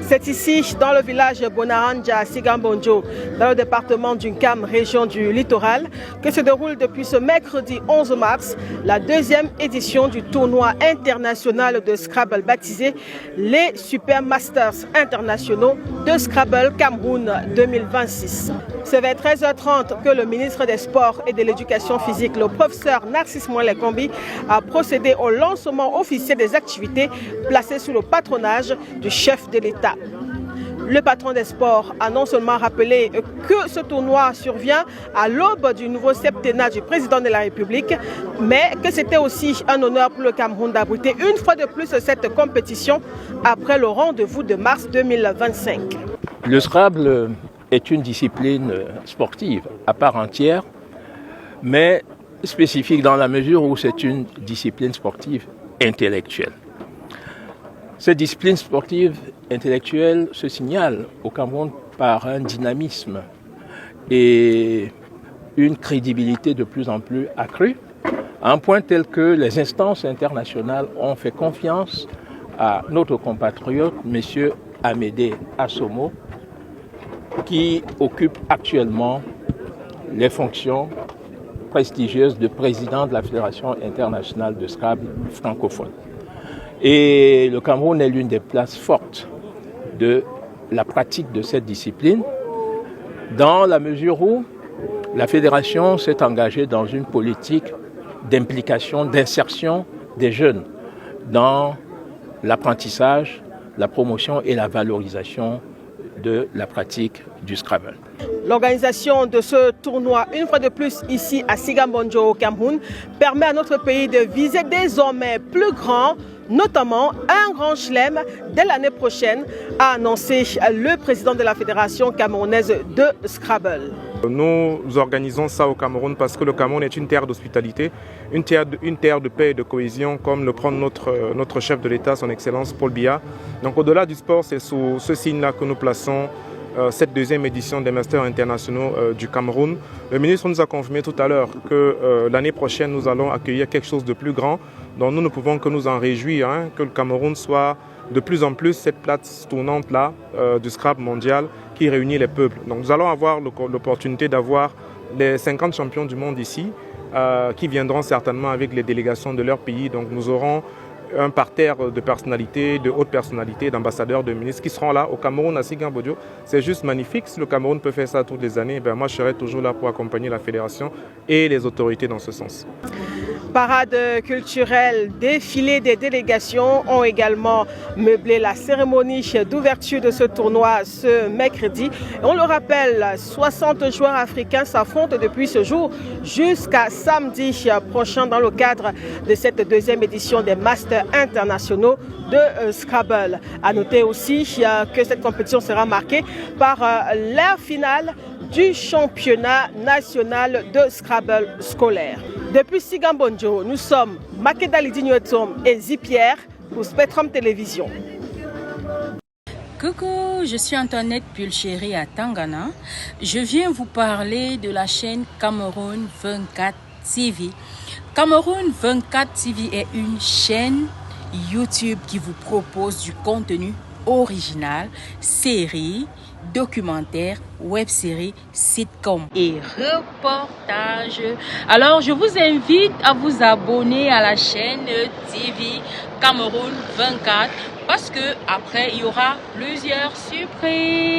C'est ici, dans le village Bonaranja à Sigambondjo, dans le département du Nkam, région du littoral, que se déroule depuis ce mercredi 11 mars la deuxième édition du tournoi international de Scrabble baptisé les Super Masters internationaux de Scrabble Cameroun 2026. C'est vers 13h30 que le ministre des Sports et de l'Éducation physique, le professeur Narcisse Mouelé-Kombi, a procédé au lancement officiel des activités placées sous le patronage du chef de l'État. Le patron des sports a non seulement rappelé que ce tournoi survient à l'aube du nouveau septennat du président de la République, mais que c'était aussi un honneur pour le Cameroun d'abriter une fois de plus cette compétition après le rendez-vous de mars 2025. Le Scrabble est une discipline sportive à part entière, mais spécifique dans la mesure où c'est une discipline sportive intellectuelle. Cette discipline sportive intellectuelle se signale au Cameroun par un dynamisme et une crédibilité de plus en plus accrue, à un point tel que les instances internationales ont fait confiance à notre compatriote, M. Amédée Assomo, qui occupe actuellement les fonctions prestigieuses de président de la Fédération internationale de Scrabble francophone. Et le Cameroun est l'une des places fortes de la pratique de cette discipline, dans la mesure où la fédération s'est engagée dans une politique d'implication, d'insertion des jeunes dans l'apprentissage, la promotion et la valorisation de la pratique du Scrabble. L'organisation de ce tournoi, une fois de plus ici à Sigambondjo au Cameroun, permet à notre pays de viser désormais plus grand, notamment un grand chelem dès l'année prochaine, a annoncé le président de la Fédération camerounaise de Scrabble. Nous organisons ça au Cameroun parce que le Cameroun est une terre d'hospitalité, une terre de paix et de cohésion, comme le prend notre chef de l'État, son Excellence Paul Biya. Donc au-delà du sport, c'est sous ce signe-là que nous plaçons cette deuxième édition des Masters internationaux du Cameroun. Le ministre nous a confirmé tout à l'heure que l'année prochaine, nous allons accueillir quelque chose de plus grand, dont nous ne pouvons que nous en réjouir, que le Cameroun soit de plus en plus cette place tournante-là du Scrabble mondial qui réunit les peuples. Donc nous allons avoir l'opportunité d'avoir les 50 champions du monde ici, qui viendront certainement avec les délégations de leur pays. Donc nous aurons un parterre de personnalités, de hautes personnalités, d'ambassadeurs, de ministres qui seront là au Cameroun, à Sigambondjo. C'est juste magnifique. Si le Cameroun peut faire ça toutes les années, moi je serai toujours là pour accompagner la fédération et les autorités dans ce sens. Parade culturelle, défilé des délégations ont également meublé la cérémonie d'ouverture de ce tournoi ce mercredi. On le rappelle, 60 joueurs africains s'affrontent depuis ce jour jusqu'à samedi prochain dans le cadre de cette deuxième édition des Masters internationaux de Scrabble. À noter aussi que cette compétition sera marquée par la finale du championnat national de Scrabble scolaire. Depuis Sigambondjo, nous sommes Makeda Lidinyotom et Zipierre pour Spectrum Télévision. Coucou, je suis Antoinette Pulchéry à Tangana. Je viens vous parler de la chaîne Cameroun 24 TV. Cameroun 24 TV est une chaîne YouTube qui vous propose du contenu original, séries, documentaires, web-séries, sitcoms et reportages. Alors, je vous invite à vous abonner à la chaîne TV Cameroun 24 parce que après, il y aura plusieurs surprises.